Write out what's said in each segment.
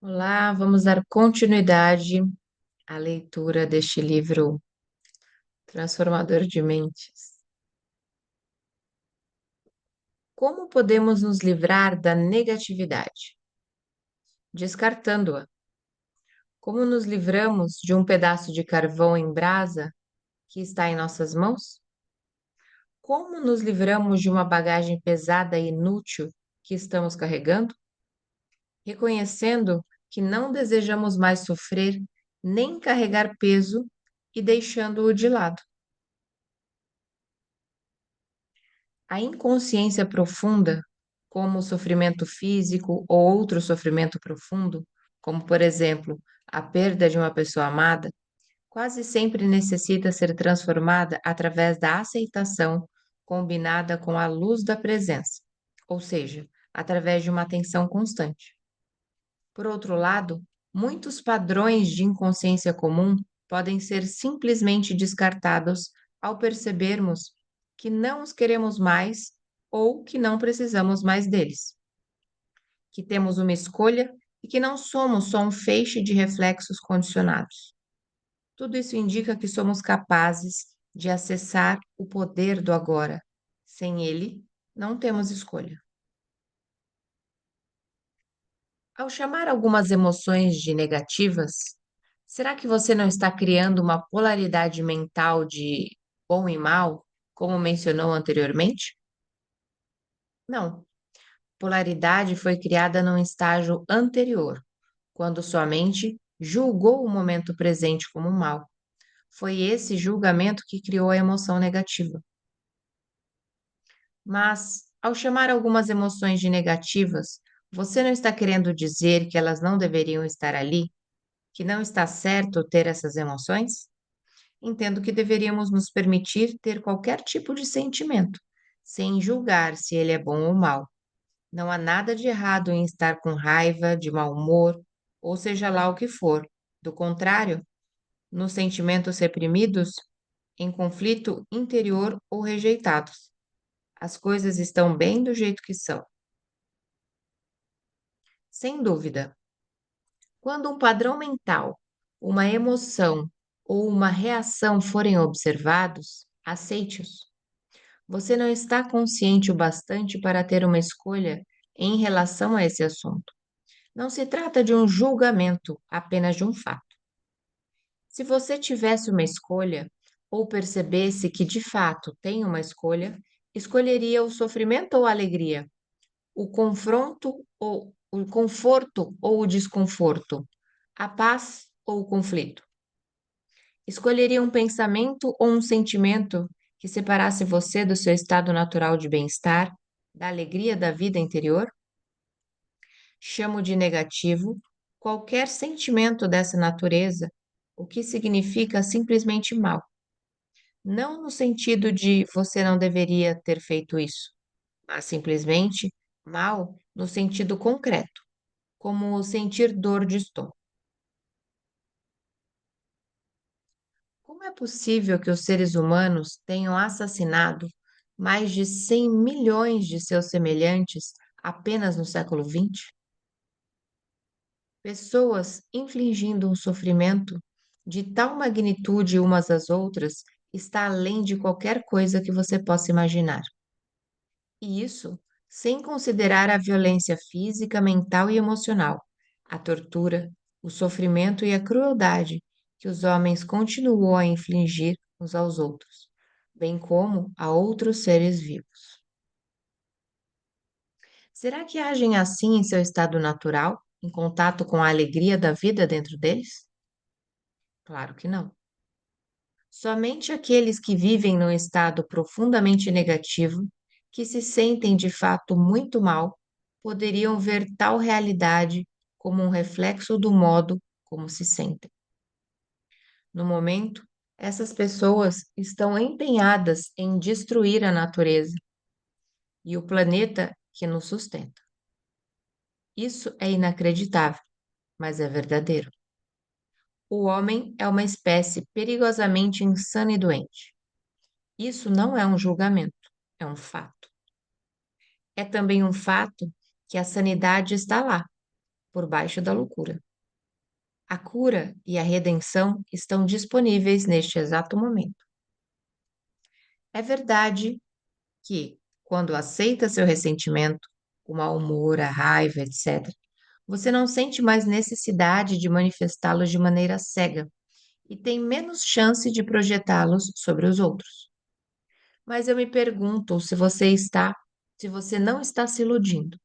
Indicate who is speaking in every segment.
Speaker 1: Olá, vamos dar continuidade à leitura deste livro transformador de mentes. Como podemos nos livrar da negatividade? Descartando-a. Como nos livramos de um pedaço de carvão em brasa que está em nossas mãos? Como nos livramos de uma bagagem pesada e inútil que estamos carregando? Reconhecendo que não desejamos mais sofrer nem carregar peso e deixando-o de lado. A inconsciência profunda, como o sofrimento físico ou outro sofrimento profundo, como por exemplo a perda de uma pessoa amada, quase sempre necessita ser transformada através da aceitação combinada com a luz da presença, ou seja, através de uma atenção constante. Por outro lado, muitos padrões de inconsciência comum podem ser simplesmente descartados ao percebermos que não os queremos mais ou que não precisamos mais deles, que temos uma escolha e que não somos só um feixe de reflexos condicionados. Tudo isso indica que somos capazes de acessar o poder do agora. Sem ele, não temos escolha. Ao chamar algumas emoções de negativas, será que você não está criando uma polaridade mental de bom e mal, como mencionou anteriormente? Não. Polaridade foi criada num estágio anterior, quando sua mente julgou o momento presente como mal. Foi esse julgamento que criou a emoção negativa. Mas, ao chamar algumas emoções de negativas, você não está querendo dizer que elas não deveriam estar ali? Que não está certo ter essas emoções? Entendo que deveríamos nos permitir ter qualquer tipo de sentimento, sem julgar se ele é bom ou mau. Não há nada de errado em estar com raiva, de mau humor, ou seja lá o que for. Do contrário, nos sentimentos reprimidos, em conflito interior ou rejeitados. As coisas estão bem do jeito que são. Sem dúvida, quando um padrão mental, uma emoção ou uma reação forem observados, aceite-os. Você não está consciente o bastante para ter uma escolha em relação a esse assunto. Não se trata de um julgamento, apenas de um fato. Se você tivesse uma escolha, ou percebesse que de fato tem uma escolha, escolheria o sofrimento ou a alegria, o confronto ou o conforto ou o desconforto, a paz ou o conflito. Escolheria um pensamento ou um sentimento que separasse você do seu estado natural de bem-estar, da alegria da vida interior? Chamo de negativo qualquer sentimento dessa natureza, o que significa simplesmente mal. Não no sentido de você não deveria ter feito isso, mas simplesmente mal no sentido concreto, como sentir dor de estômago. Como é possível que os seres humanos tenham assassinado mais de 100 milhões de seus semelhantes apenas no século XX? Pessoas infligindo um sofrimento de tal magnitude umas às outras está além de qualquer coisa que você possa imaginar. E isso sem considerar a violência física, mental e emocional, a tortura, o sofrimento e a crueldade que os homens continuam a infligir uns aos outros, bem como a outros seres vivos. Será que agem assim em seu estado natural, em contato com a alegria da vida dentro deles? Claro que não. Somente aqueles que vivem num estado profundamente negativo, que se sentem de fato muito mal, poderiam ver tal realidade como um reflexo do modo como se sentem. No momento, essas pessoas estão empenhadas em destruir a natureza e o planeta que nos sustenta. Isso é inacreditável, mas é verdadeiro. O homem é uma espécie perigosamente insana e doente. Isso não é um julgamento, é um fato. É também um fato que a sanidade está lá, por baixo da loucura. A cura e a redenção estão disponíveis neste exato momento. É verdade que, quando aceita seu ressentimento, o mau humor, a raiva, etc., você não sente mais necessidade de manifestá-los de maneira cega e tem menos chance de projetá-los sobre os outros. Mas eu me pergunto se você não está se iludindo.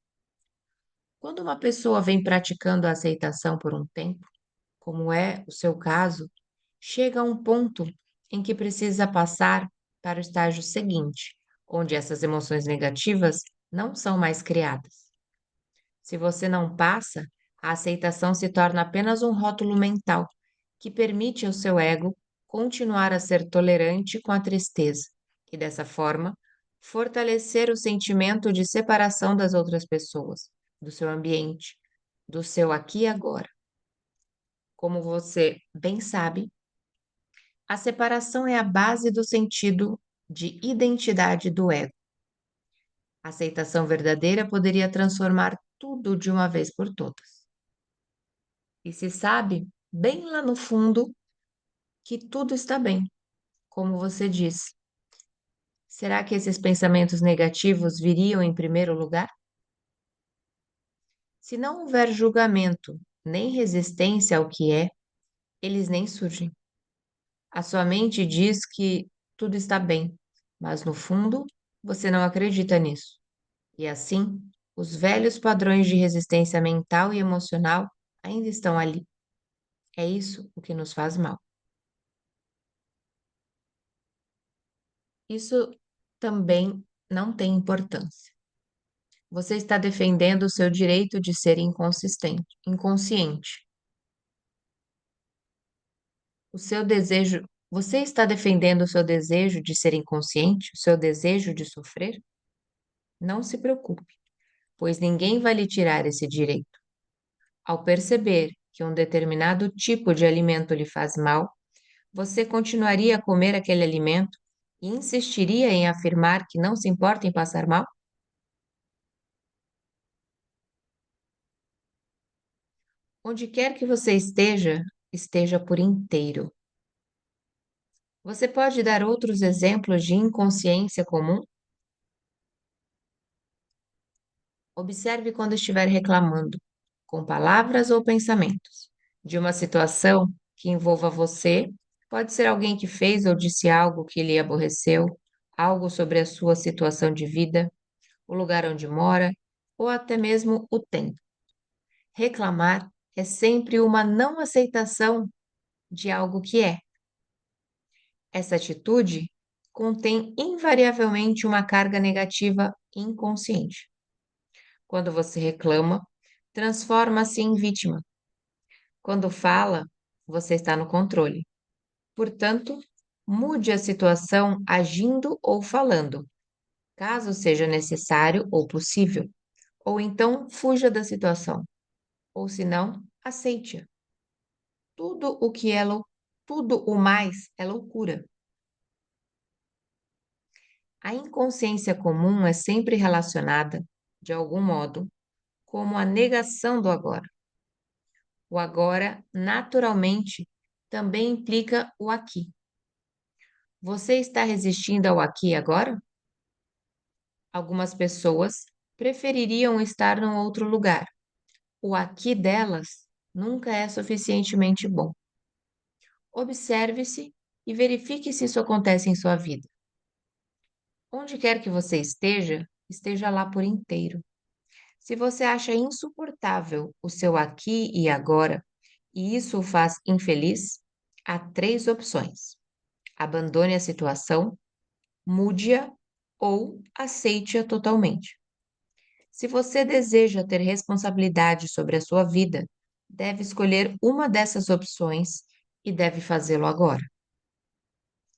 Speaker 1: Quando uma pessoa vem praticando a aceitação por um tempo, como é o seu caso, chega a um ponto em que precisa passar para o estágio seguinte, onde essas emoções negativas não são mais criadas. Se você não passa, a aceitação se torna apenas um rótulo mental que permite ao seu ego continuar a ser tolerante com a tristeza e, dessa forma, fortalecer o sentimento de separação das outras pessoas, do seu ambiente, do seu aqui e agora. Como você bem sabe, a separação é a base do sentido de identidade do ego. A aceitação verdadeira poderia transformar tudo de uma vez por todas. E se sabe, bem lá no fundo, que tudo está bem, como você disse. Será que esses pensamentos negativos viriam em primeiro lugar? Se não houver julgamento nem resistência ao que é, eles nem surgem. A sua mente diz que tudo está bem, mas no fundo você não acredita nisso. E assim, os velhos padrões de resistência mental e emocional ainda estão ali. É isso o que nos faz mal. Isso também não tem importância. Você está defendendo o seu direito de ser inconsciente. O seu desejo, você está defendendo o seu desejo de ser inconsciente, o seu desejo de sofrer? Não se preocupe, pois ninguém vai lhe tirar esse direito. Ao perceber que um determinado tipo de alimento lhe faz mal, você continuaria a comer aquele alimento e insistiria em afirmar que não se importa em passar mal? Onde quer que você esteja, esteja por inteiro. Você pode dar outros exemplos de inconsciência comum? Observe quando estiver reclamando, com palavras ou pensamentos, de uma situação que envolva você. Pode ser alguém que fez ou disse algo que lhe aborreceu, algo sobre a sua situação de vida, o lugar onde mora, ou até mesmo o tempo. Reclamar é sempre uma não aceitação de algo que é. Essa atitude contém invariavelmente uma carga negativa inconsciente. Quando você reclama, transforma-se em vítima. Quando fala, você está no controle. Portanto, mude a situação agindo ou falando, caso seja necessário ou possível. Ou então fuja da situação. Ou se não, aceite-a. Tudo o que é tudo o mais é loucura. A inconsciência comum é sempre relacionada, de algum modo, como a negação do agora. O agora, naturalmente, também implica o aqui. Você está resistindo ao aqui e agora? Algumas pessoas prefeririam estar num outro lugar. O aqui delas nunca é suficientemente bom. Observe-se e verifique se isso acontece em sua vida. Onde quer que você esteja, esteja lá por inteiro. Se você acha insuportável o seu aqui e agora, e isso o faz infeliz, há três opções: abandone a situação, mude-a ou aceite-a totalmente. Se você deseja ter responsabilidade sobre a sua vida, deve escolher uma dessas opções e deve fazê-lo agora.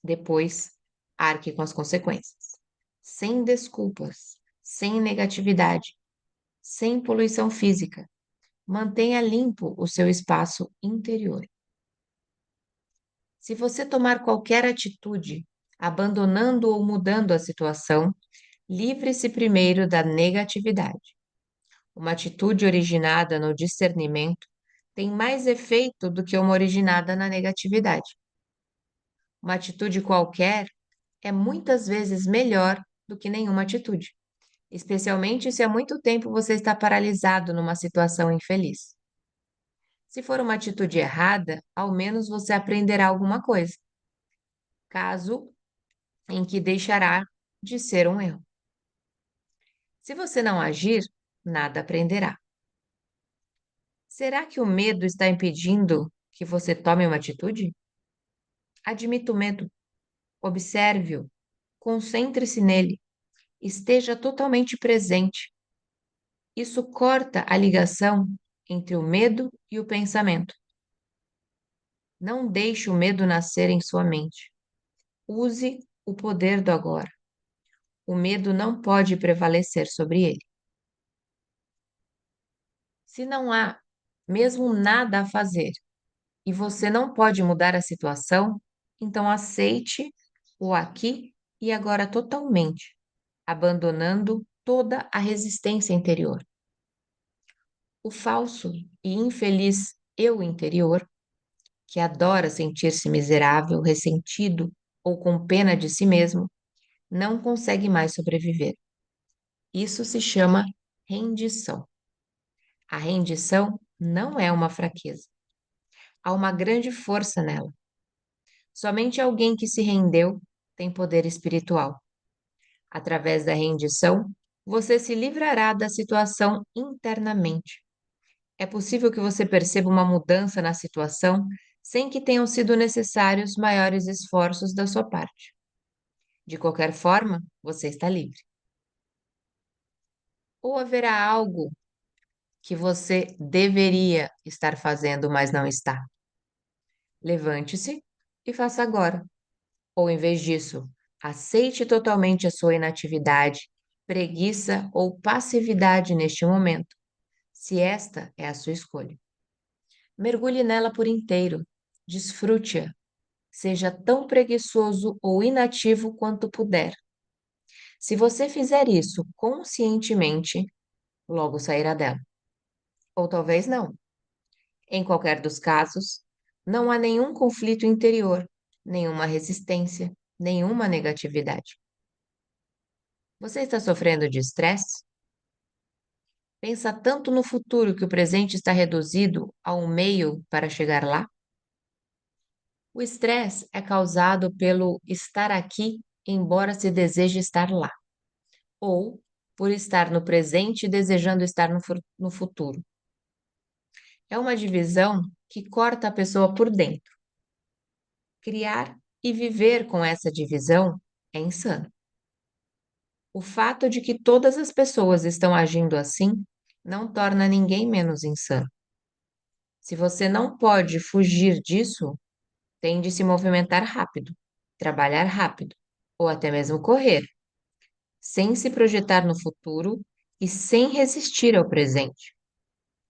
Speaker 1: Depois, arque com as consequências. Sem desculpas, sem negatividade, sem poluição física. Mantenha limpo o seu espaço interior. Se você tomar qualquer atitude, abandonando ou mudando a situação, livre-se primeiro da negatividade. Uma atitude originada no discernimento tem mais efeito do que uma originada na negatividade. Uma atitude qualquer é muitas vezes melhor do que nenhuma atitude, especialmente se há muito tempo você está paralisado numa situação infeliz. Se for uma atitude errada, ao menos você aprenderá alguma coisa, caso em que deixará de ser um erro. Se você não agir, nada aprenderá. Será que o medo está impedindo que você tome uma atitude? Admita o medo, observe-o, concentre-se nele, esteja totalmente presente. Isso corta a ligação entre o medo e o pensamento. Não deixe o medo nascer em sua mente. Use o poder do agora. O medo não pode prevalecer sobre ele. Se não há mesmo nada a fazer e você não pode mudar a situação, então aceite o aqui e agora totalmente, abandonando toda a resistência interior. O falso e infeliz eu interior, que adora sentir-se miserável, ressentido ou com pena de si mesmo, não consegue mais sobreviver. Isso se chama rendição. A rendição não é uma fraqueza. Há uma grande força nela. Somente alguém que se rendeu tem poder espiritual. Através da rendição, você se livrará da situação internamente. É possível que você perceba uma mudança na situação sem que tenham sido necessários maiores esforços da sua parte. De qualquer forma, você está livre. Ou haverá algo que você deveria estar fazendo, mas não está? Levante-se e faça agora. Ou, em vez disso, aceite totalmente a sua inatividade, preguiça ou passividade neste momento, se esta é a sua escolha. Mergulhe nela por inteiro, desfrute-a, seja tão preguiçoso ou inativo quanto puder. Se você fizer isso conscientemente, logo sairá dela. Ou talvez não. Em qualquer dos casos, não há nenhum conflito interior, nenhuma resistência, nenhuma negatividade. Você está sofrendo de estresse? Pensa tanto no futuro que o presente está reduzido a um meio para chegar lá? O estresse é causado pelo estar aqui, embora se deseje estar lá, ou por estar no presente desejando estar no futuro. É uma divisão que corta a pessoa por dentro. Criar e viver com essa divisão é insano. O fato de que todas as pessoas estão agindo assim não torna ninguém menos insano. Se você não pode fugir disso, tem de se movimentar rápido, trabalhar rápido, ou até mesmo correr, sem se projetar no futuro e sem resistir ao presente.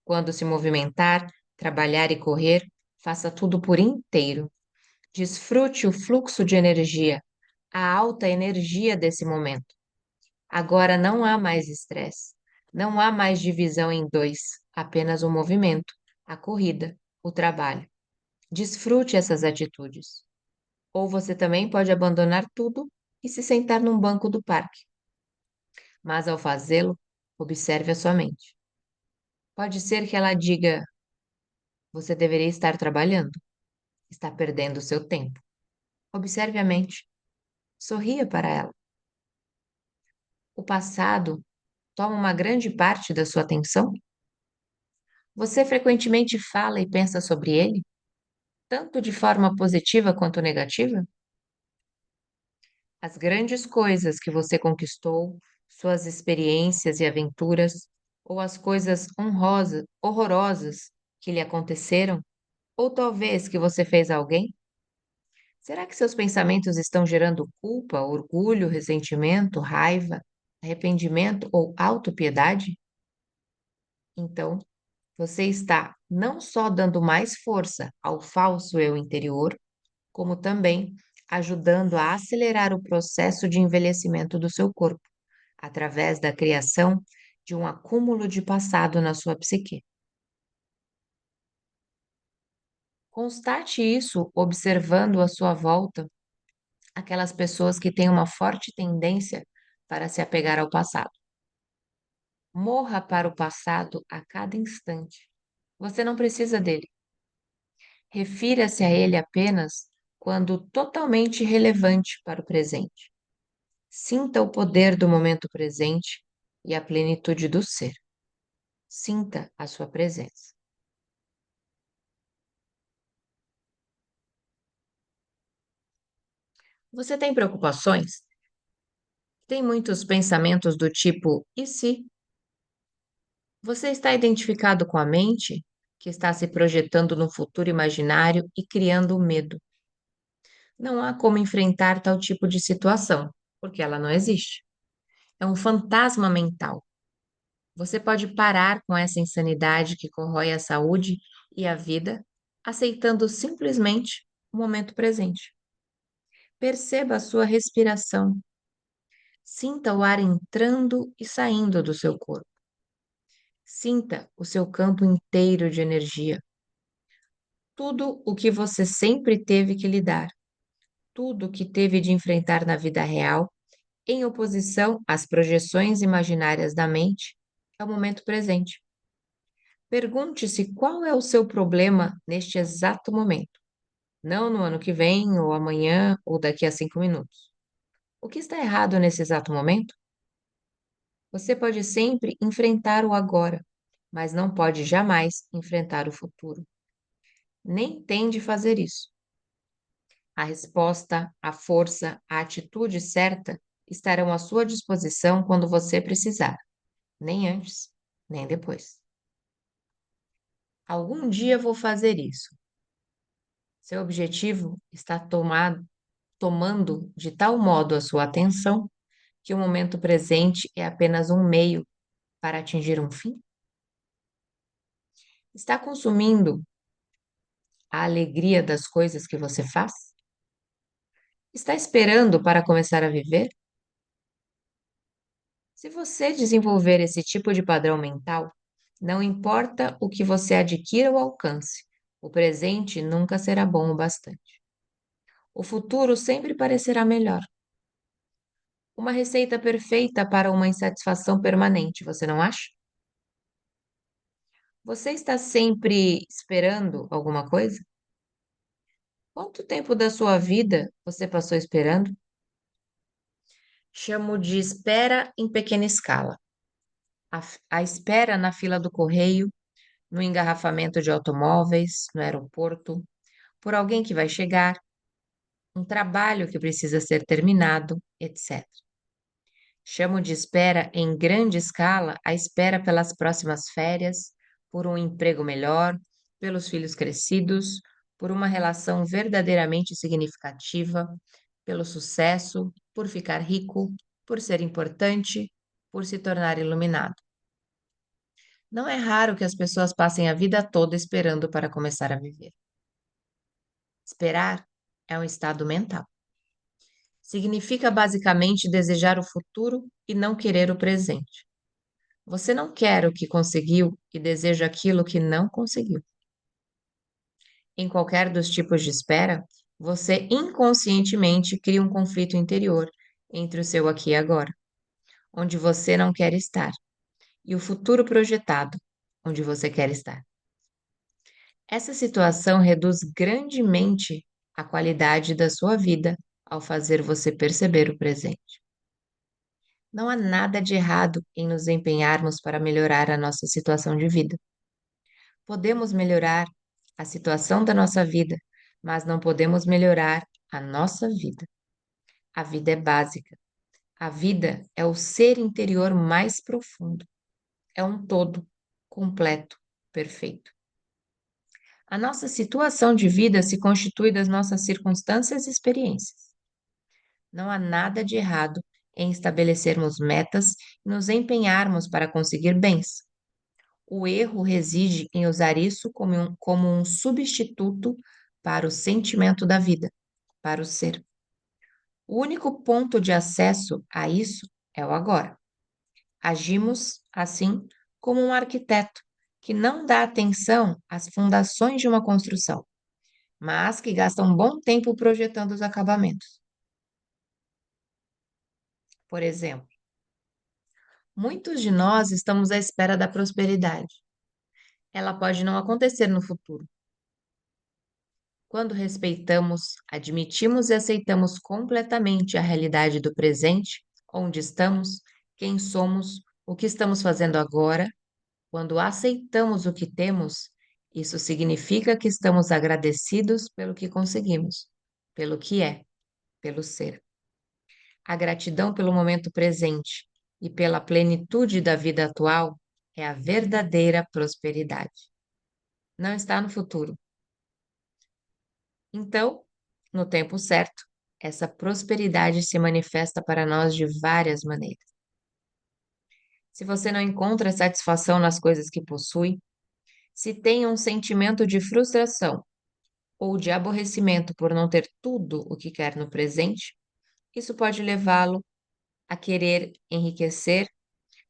Speaker 1: Quando se movimentar, trabalhar e correr, faça tudo por inteiro. Desfrute o fluxo de energia, a alta energia desse momento. Agora não há mais estresse, não há mais divisão em dois, apenas o movimento, a corrida, o trabalho. Desfrute essas atitudes. Ou você também pode abandonar tudo e se sentar num banco do parque. Mas ao fazê-lo, observe a sua mente. Pode ser que ela diga: você deveria estar trabalhando, está perdendo o seu tempo. Observe a mente, sorria para ela. O passado toma uma grande parte da sua atenção? Você frequentemente fala e pensa sobre ele, tanto de forma positiva quanto negativa? As grandes coisas que você conquistou, suas experiências e aventuras, ou as coisas horrorosas que lhe aconteceram, ou talvez que você fez a alguém? Será que seus pensamentos estão gerando culpa, orgulho, ressentimento, raiva, arrependimento ou autopiedade? Então, você está não só dando mais força ao falso eu interior, como também ajudando a acelerar o processo de envelhecimento do seu corpo, através da criação de um acúmulo de passado na sua psique. Constate isso observando à sua volta aquelas pessoas que têm uma forte tendência para se apegar ao passado. Morra para o passado a cada instante. Você não precisa dele. Refira-se a ele apenas quando totalmente relevante para o presente. Sinta o poder do momento presente e a plenitude do ser. Sinta a sua presença. Você tem preocupações? Tem muitos pensamentos do tipo: e se? Você está identificado com a mente, que está se projetando no futuro imaginário e criando o medo. Não há como enfrentar tal tipo de situação, porque ela não existe. É um fantasma mental. Você pode parar com essa insanidade que corrói a saúde e a vida, aceitando simplesmente o momento presente. Perceba a sua respiração. Sinta o ar entrando e saindo do seu corpo. Sinta o seu campo inteiro de energia. Tudo o que você sempre teve que lidar, tudo o que teve de enfrentar na vida real, em oposição às projeções imaginárias da mente, é o momento presente. Pergunte-se qual é o seu problema neste exato momento, não no ano que vem, ou amanhã, ou daqui a 5 minutos. O que está errado nesse exato momento? Você pode sempre enfrentar o agora, mas não pode jamais enfrentar o futuro. Nem tem de fazer isso. A resposta, a força, a atitude certa estarão à sua disposição quando você precisar, nem antes, nem depois. Algum dia vou fazer isso. Seu objetivo está tomando de tal modo a sua atenção que o momento presente é apenas um meio para atingir um fim? Está consumindo a alegria das coisas que você faz? Está esperando para começar a viver? Se você desenvolver esse tipo de padrão mental, não importa o que você adquira ou alcance, o presente nunca será bom o bastante. O futuro sempre parecerá melhor. Uma receita perfeita para uma insatisfação permanente, você não acha? Você está sempre esperando alguma coisa? Quanto tempo da sua vida você passou esperando? Chamo de espera em pequena escala. A espera na fila do correio, no engarrafamento de automóveis, no aeroporto, por alguém que vai chegar, um trabalho que precisa ser terminado, etc. Chamo de espera em grande escala a espera pelas próximas férias, por um emprego melhor, pelos filhos crescidos, por uma relação verdadeiramente significativa, pelo sucesso, por ficar rico, por ser importante, por se tornar iluminado. Não é raro que as pessoas passem a vida toda esperando para começar a viver. Esperar é um estado mental. Significa basicamente desejar o futuro e não querer o presente. Você não quer o que conseguiu e deseja aquilo que não conseguiu. Em qualquer dos tipos de espera, você inconscientemente cria um conflito interior entre o seu aqui e agora, onde você não quer estar, e o futuro projetado, onde você quer estar. Essa situação reduz grandemente a qualidade da sua vida ao fazer você perceber o presente. Não há nada de errado em nos empenharmos para melhorar a nossa situação de vida. Podemos melhorar a situação da nossa vida, mas não podemos melhorar a nossa vida. A vida é básica. A vida é o ser interior mais profundo. É um todo, completo, perfeito. A nossa situação de vida se constitui das nossas circunstâncias e experiências. Não há nada de errado em estabelecermos metas e nos empenharmos para conseguir bens. O erro reside em usar isso como um substituto para o sentimento da vida, para o ser. O único ponto de acesso a isso é o agora. Agimos, assim, como um arquiteto que não dá atenção às fundações de uma construção, mas que gasta um bom tempo projetando os acabamentos. Por exemplo, muitos de nós estamos à espera da prosperidade. Ela pode não acontecer no futuro. Quando respeitamos, admitimos e aceitamos completamente a realidade do presente, onde estamos, quem somos, o que estamos fazendo agora, quando aceitamos o que temos, isso significa que estamos agradecidos pelo que conseguimos, pelo que é, pelo ser. A gratidão pelo momento presente e pela plenitude da vida atual é a verdadeira prosperidade. Não está no futuro. Então, no tempo certo, essa prosperidade se manifesta para nós de várias maneiras. Se você não encontra satisfação nas coisas que possui, se tem um sentimento de frustração ou de aborrecimento por não ter tudo o que quer no presente, isso pode levá-lo a querer enriquecer,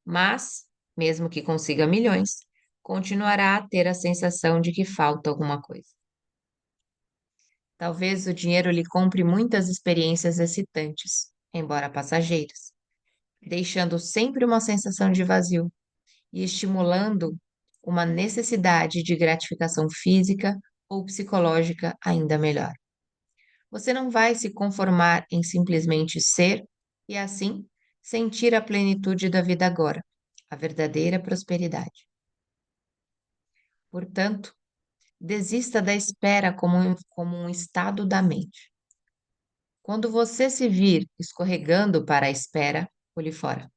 Speaker 1: mas, mesmo que consiga milhões, continuará a ter a sensação de que falta alguma coisa. Talvez o dinheiro lhe compre muitas experiências excitantes, embora passageiras, deixando sempre uma sensação de vazio e estimulando uma necessidade de gratificação física ou psicológica ainda melhor. Você não vai se conformar em simplesmente ser e, assim, sentir a plenitude da vida agora, a verdadeira prosperidade. Portanto, desista da espera como um estado da mente. Quando você se vir escorregando para a espera, pule fora.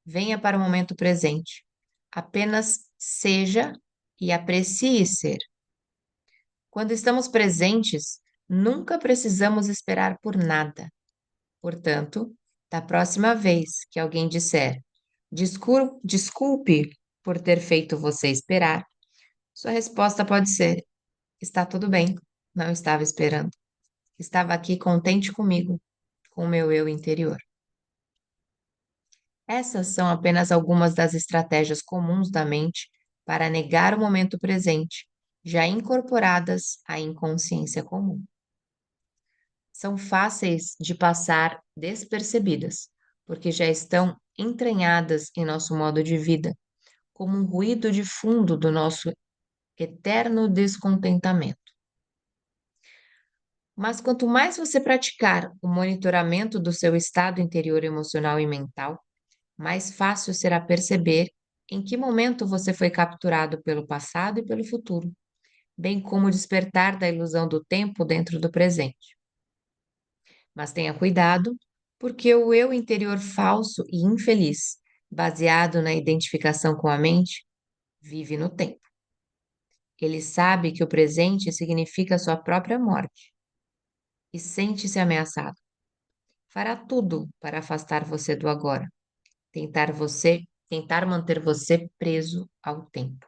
Speaker 1: Venha para o momento presente. Apenas seja e aprecie ser. Quando estamos presentes, nunca precisamos esperar por nada. Portanto, da próxima vez que alguém disser desculpe por ter feito você esperar, sua resposta pode ser: está tudo bem, não estava esperando. Estava aqui contente comigo, com o meu eu interior. Essas são apenas algumas das estratégias comuns da mente para negar o momento presente, já incorporadas à inconsciência comum. São fáceis de passar despercebidas, porque já estão entranhadas em nosso modo de vida, como um ruído de fundo do nosso eterno descontentamento. Mas quanto mais você praticar o monitoramento do seu estado interior emocional e mental, mais fácil será perceber em que momento você foi capturado pelo passado e pelo futuro, bem como despertar da ilusão do tempo dentro do presente. Mas tenha cuidado, porque o eu interior falso e infeliz, baseado na identificação com a mente, vive no tempo. Ele sabe que o presente significa sua própria morte e sente-se ameaçado. Fará tudo para afastar você do agora, tentar manter você preso ao tempo.